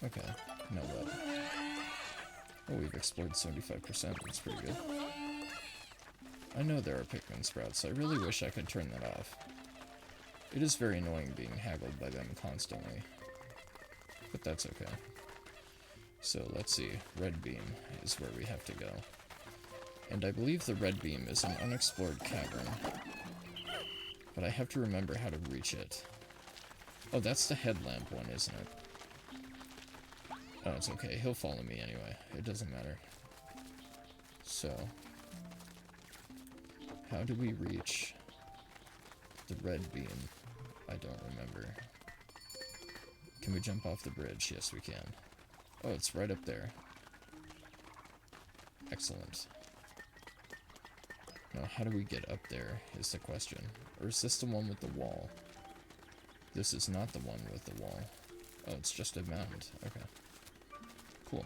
Okay, now what? Oh, we've explored 75%. That's pretty good. I know there are Pikmin sprouts. I really wish I could turn that off. It is very annoying being haggled by them constantly. But that's okay. So, let's see. Red beam is where we have to go. And I believe the red beam is an unexplored cavern. But I have to remember how to reach it. Oh, that's the headlamp one, isn't it? Oh, it's okay. He'll follow me anyway. It doesn't matter. So, how do we reach the red beam? I don't remember. Can we jump off the bridge? Yes, we can. Oh, it's right up there. Excellent. Now, how do we get up there is the question. Or is this the one with the wall? This is not the one with the wall. Oh, it's just a mound. Okay. Cool.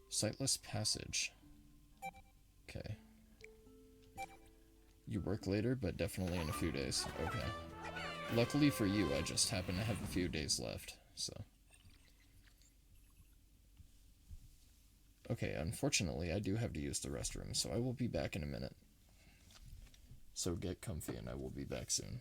Sightless passage. Okay. You work later, but definitely in a few days. Okay. Luckily for you, I just happen to have a few days left, so. Okay, unfortunately, I do have to use the restroom, so I will be back in a minute. So get comfy, and I will be back soon.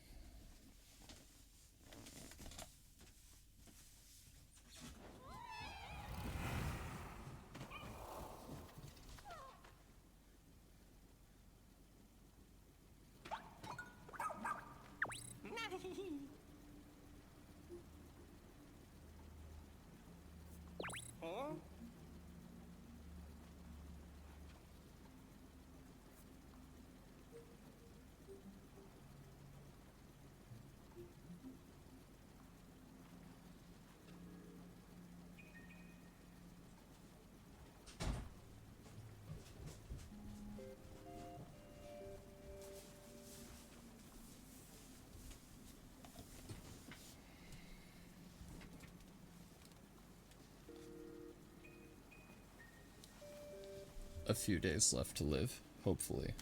A few days left to live, hopefully.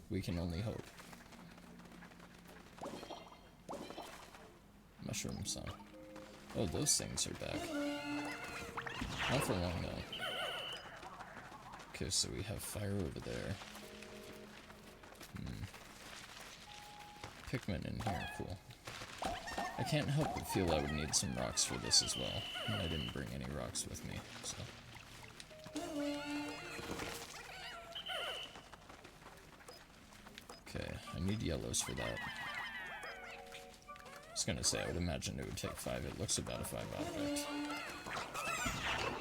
We can only hope. Mushroom song. Oh, those things are back. Not for long, though. Okay, so we have fire over there. Pikmin in here, cool. I can't help but feel I would need some rocks for this as well. And I didn't bring any rocks with me, so. Okay, I need yellows for that. I was gonna say, I would imagine it would take 5. It looks about a 5 object.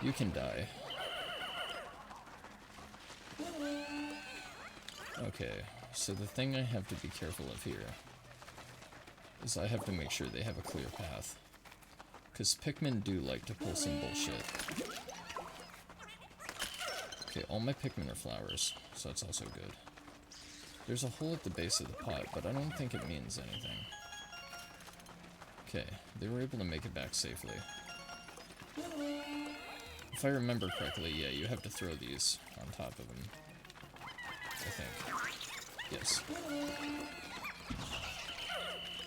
You can die. Okay, so the thing I have to be careful of here is I have to make sure they have a clear path. Because Pikmin do like to pull some bullshit. Okay, all my Pikmin are flowers, so that's also good. There's a hole at the base of the pot, but I don't think it means anything. Okay, they were able to make it back safely. If I remember correctly, yeah, you have to throw these on top of them. I think. Yes.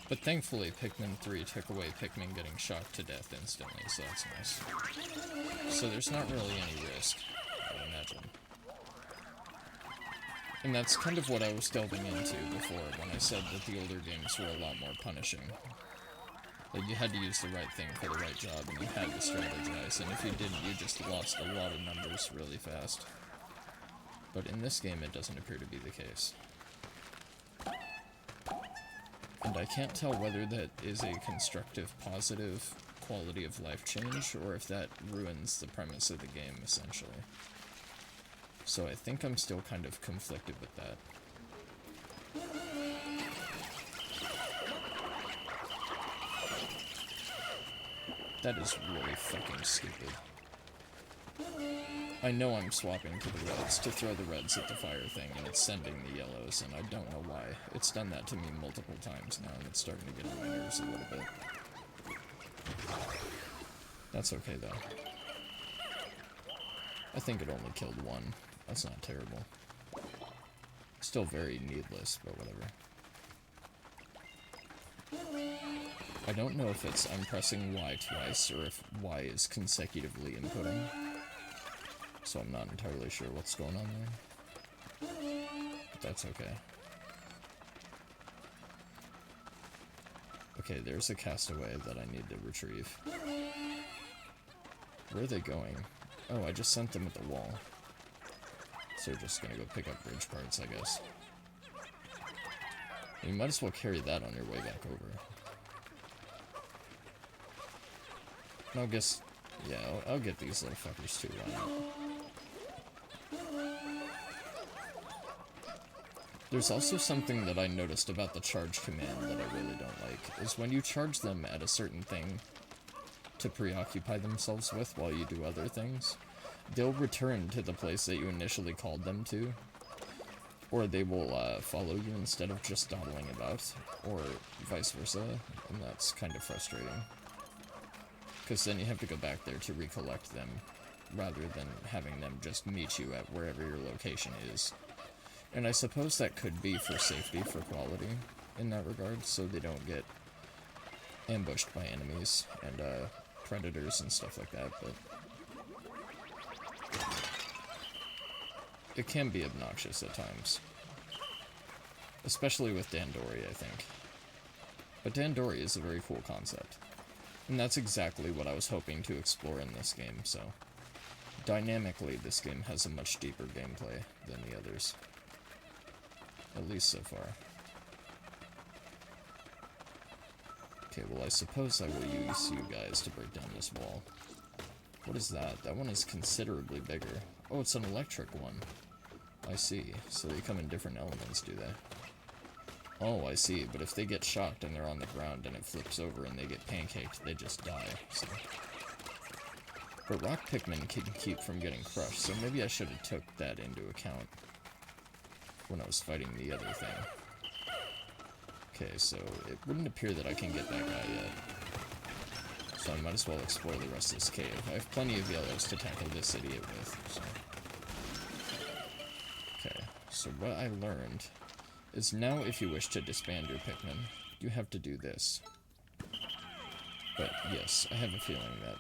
But thankfully, Pikmin 3 took away Pikmin getting shocked to death instantly, so that's nice. So there's not really any risk, I would imagine. And that's kind of what I was delving into before when I said that the older games were a lot more punishing. Like, you had to use the right thing for the right job, and you had to strategize, and if you didn't, you just lost a lot of numbers really fast. But in this game, it doesn't appear to be the case. And I can't tell whether that is a constructive, positive quality of life change, or if that ruins the premise of the game, essentially. So I think I'm still kind of conflicted with that. That is really fucking stupid. I know I'm swapping to the reds to throw the reds at the fire thing, and it's sending the yellows, and I don't know why. It's done that to me multiple times now, and it's starting to get on my nerves a little bit. That's okay, though. I think it only killed one. That's not terrible. Still very needless, but whatever. I don't know if it's I'm pressing Y twice or if Y is consecutively inputting. So I'm not entirely sure what's going on there. But that's okay. Okay, there's a castaway that I need to retrieve. Where are they going? Oh, I just sent them at the wall. So they're just gonna go pick up bridge parts, I guess. You might as well carry that on your way back over. And I'll guess... yeah, I'll get these little fuckers too, why not? There's also something that I noticed about the charge command that I really don't like, is when you charge them at a certain thing to preoccupy themselves with while you do other things, they'll return to the place that you initially called them to, or they will follow you instead of just dawdling about, or vice versa, and that's kind of frustrating. Because then you have to go back there to recollect them, rather than having them just meet you at wherever your location is. And I suppose that could be for safety, for quality, in that regard, so they don't get ambushed by enemies and predators and stuff like that, but it can be obnoxious at times. Especially with Dandori, I think. But Dandori is a very cool concept. And that's exactly what I was hoping to explore in this game, so... dynamically, this game has a much deeper gameplay than the others. At least so far. Okay, well I suppose I will use you guys to break down this wall. What is that? That one is considerably bigger. Oh, it's an electric one. I see. So they come in different elements, do they? Oh, I see. But if they get shocked and they're on the ground and it flips over and they get pancaked, they just die, so... But rock Pikmin can keep from getting crushed, so maybe I should have took that into account when I was fighting the other thing. Okay, so it wouldn't appear that I can get that guy yet. So I might as well explore the rest of this cave. I have plenty of yellows to tackle this idiot with, so... Okay, so what I learned is now if you wish to disband your Pikmin, you have to do this. But yes, I have a feeling that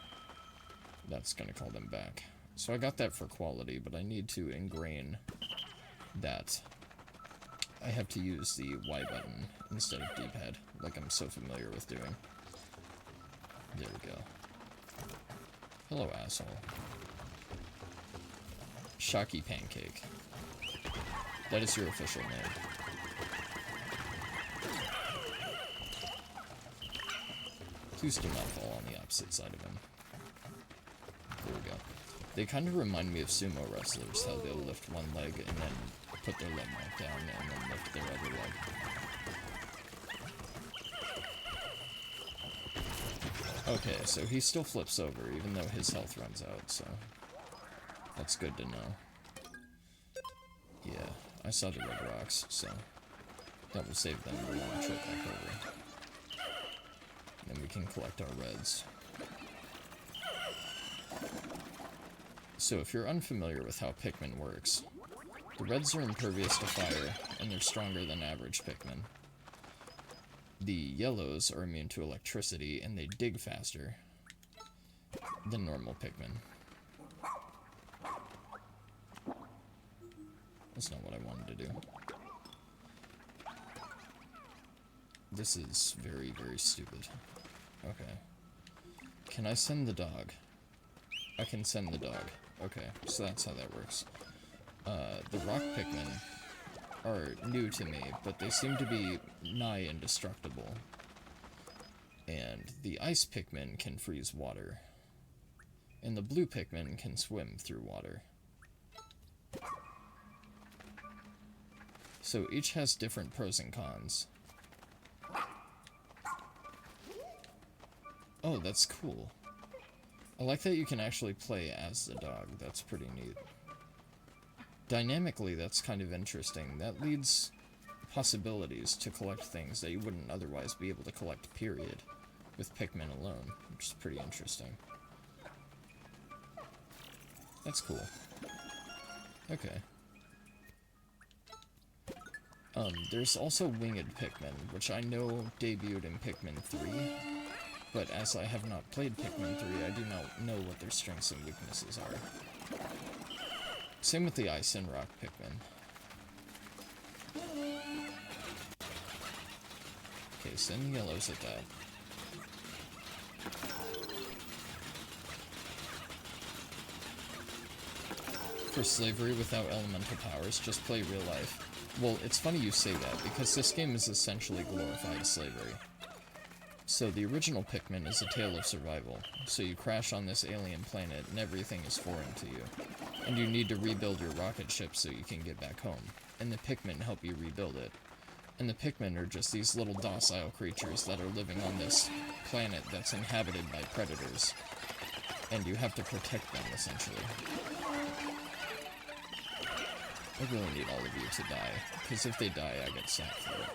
that's gonna call them back. So I got that for quality, but I need to ingrain that I have to use the Y button instead of D-pad, like I'm so familiar with doing. There we go. Hello, asshole. Shocky Pancake. That is your official name. Please do not fall on the opposite side of him. There we go. They kind of remind me of sumo wrestlers, how they'll lift one leg and then put their leg back down and then lift their other leg. Okay, so he still flips over, even though his health runs out, so... that's good to know. Yeah, I saw the red rocks, so... that will save them the long trip back over. Then we can collect our reds. So if you're unfamiliar with how Pikmin works, the reds are impervious to fire, and they're stronger than average Pikmin. The yellows are immune to electricity, and they dig faster than normal Pikmin. That's not what I wanted to do. This is very, very stupid. Okay. Can I send the dog? I can send the dog. Okay, so that's how that works. The rock Pikmin are new to me, but they seem to be nigh indestructible. And the ice Pikmin can freeze water. And the blue Pikmin can swim through water. So each has different pros and cons. Oh, that's cool. I like that you can actually play as the dog. That's pretty neat. Dynamically, that's kind of interesting. That leads possibilities to collect things that you wouldn't otherwise be able to collect, period, with Pikmin alone, which is pretty interesting. That's cool. Okay. There's also winged Pikmin, which I know debuted in Pikmin 3, but as I have not played Pikmin 3, I do not know what their strengths and weaknesses are. Same with the Ice and Rock Pikmin. Okay, send yellows at that. For slavery without elemental powers, just play real life. Well, it's funny you say that, because this game is essentially glorified slavery. So the original Pikmin is a tale of survival. So you crash on this alien planet and everything is foreign to you. And you need to rebuild your rocket ship so you can get back home. And the Pikmin help you rebuild it. And the Pikmin are just these little docile creatures that are living on this planet that's inhabited by predators. And you have to protect them, essentially. I really need all of you to die, because if they die, I get sacked for it.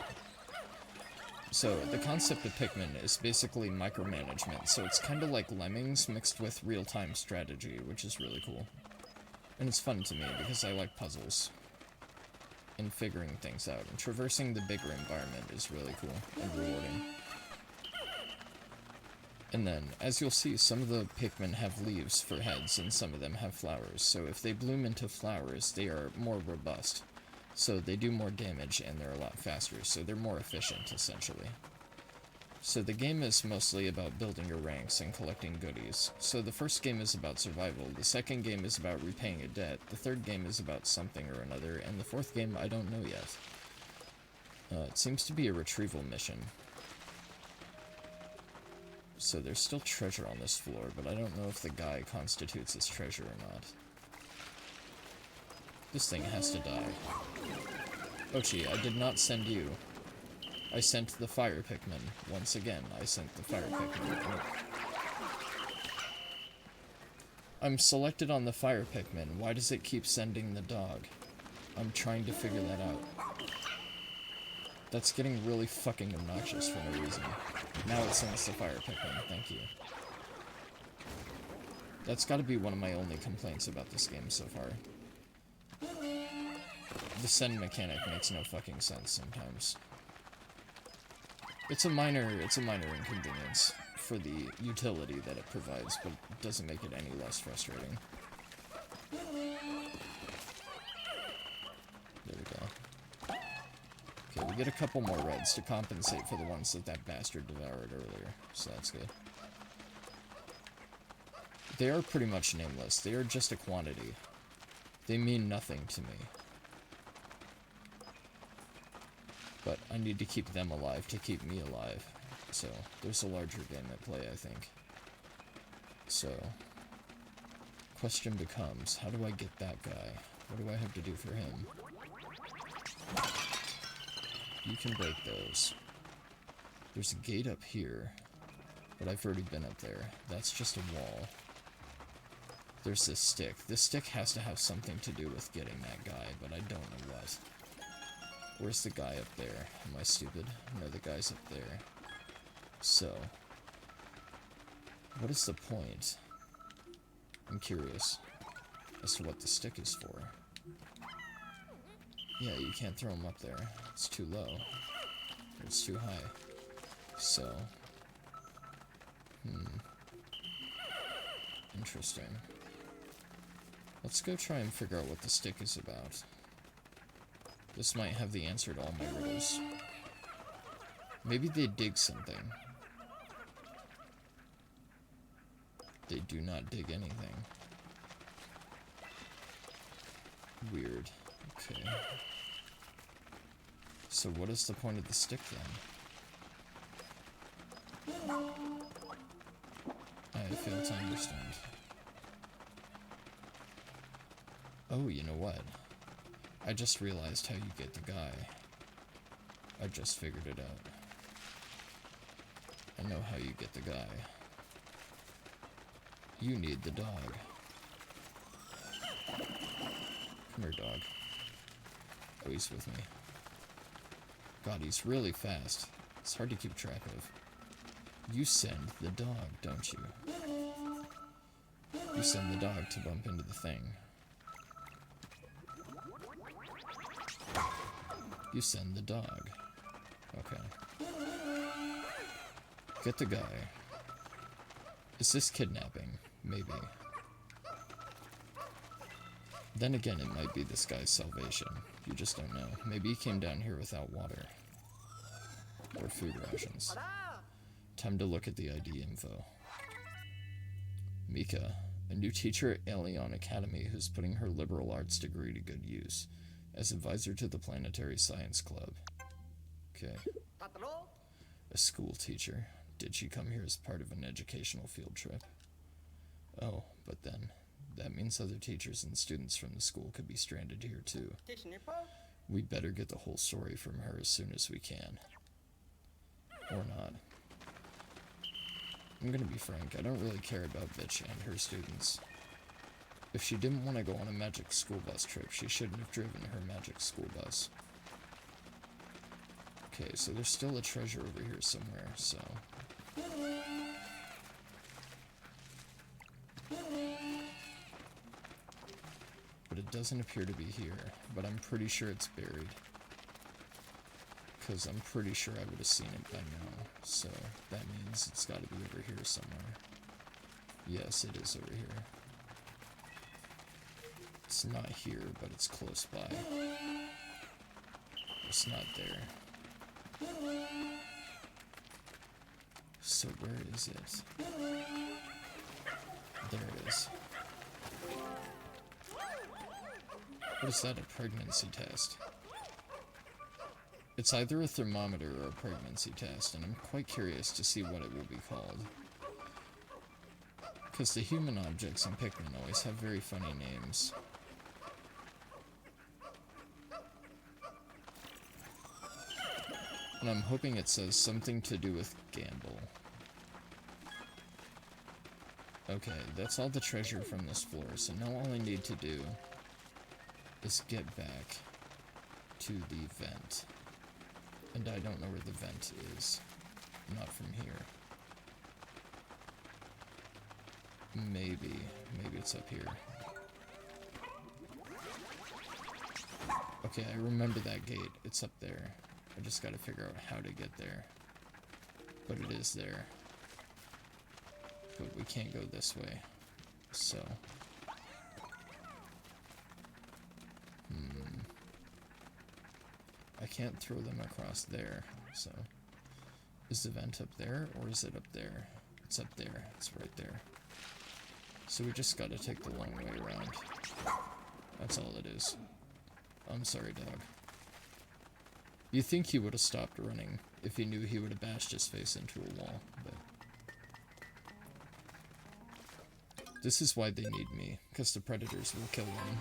So, the concept of Pikmin is basically micromanagement, so it's kind of like Lemmings mixed with real-time strategy, which is really cool. And it's fun to me, because I like puzzles. And figuring things out, and traversing the bigger environment is really cool and rewarding. And then, as you'll see, some of the Pikmin have leaves for heads, and some of them have flowers. So if they bloom into flowers, they are more robust. So they do more damage, and they're a lot faster, so they're more efficient, essentially. So the game is mostly about building your ranks and collecting goodies. So the first game is about survival, the second game is about repaying a debt, the third game is about something or another, and the fourth game I don't know yet. It seems to be a retrieval mission. So there's still treasure on this floor, but I don't know if the guy constitutes as treasure or not. This thing has to die. Ochi, I did not send you. I sent the fire Pikmin. Once again, I sent the fire Pikmin. Nope. I'm selected on the fire Pikmin. Why does it keep sending the dog? I'm trying to figure that out. That's getting really fucking obnoxious for no reason. Now it sends the fire Pikmin, thank you. That's gotta be one of my only complaints about this game so far. The send mechanic makes no fucking sense sometimes. It's a minor inconvenience for the utility that it provides, but it doesn't make it any less frustrating. There we go. Okay, we get a couple more reds to compensate for the ones that bastard devoured earlier, so that's good. They are pretty much nameless. They are just a quantity. They mean nothing to me. But I need to keep them alive to keep me alive. So, there's a larger game at play, I think. So, question becomes, how do I get that guy? What do I have to do for him? You can break those. There's a gate up here, but I've already been up there. That's just a wall. There's this stick. This stick has to have something to do with getting that guy, but I don't know what. Where's the guy up there? Am I stupid? No, the guy's up there. So, what is the point? I'm curious as to what the stick is for. Yeah, you can't throw him up there. It's too low. Or it's too high. So, interesting. Let's go try and figure out what the stick is about. This might have the answer to all my riddles. Maybe they dig something. They do not dig anything. Weird. Okay. So what is the point of the stick then? I fail to understand. Oh, you know what? I just realized how you get the guy. I just figured it out. I know how you get the guy. You need the dog. Come here, dog. Oh, he's with me. God, he's really fast. It's hard to keep track of. You send the dog, don't you? You send the dog to bump into the thing. You send the dog. Okay. Get the guy. Is this kidnapping? Maybe. Then again, it might be this guy's salvation. You just don't know. Maybe he came down here without water. Or food rations. Time to look at the ID info. Mika, a new teacher at Aeon Academy who's putting her liberal arts degree to good use. As advisor to the Planetary Science Club. Okay. A school teacher. Did she come here as part of an educational field trip? Oh, but then, that means other teachers and students from the school could be stranded here too. We better get the whole story from her as soon as we can. Or not. I'm gonna be frank, I don't really care about Bitch and her students. If she didn't want to go on a magic school bus trip, she shouldn't have driven her magic school bus. Okay, so there's still a treasure over here somewhere, so... But it doesn't appear to be here, but I'm pretty sure it's buried. Because I'm pretty sure I would have seen it by now, so that means it's got to be over here somewhere. Yes, it is over here. It's not here, but it's close by. It's not there. So where is it? There it is. What is that, a pregnancy test? It's either a thermometer or a pregnancy test, and I'm quite curious to see what it will be called. Because the human objects in Pikmin always have very funny names. And I'm hoping it says something to do with gamble. Okay, that's all the treasure from this floor, so now all I need to do is get back to the vent. And I don't know where the vent is. Not from here. Maybe it's up here. Okay, I remember that gate. It's up there. I just gotta figure out how to get there. But it is there. But we can't go this way. So. I can't throw them across there, so. Is the vent up there, or is it up there? It's up there. It's right there. So we just gotta take the long way around. That's all it is. I'm sorry, dog. You think he would have stopped running if he knew he would have bashed his face into a wall, but... This is why they need me, because the predators will kill them.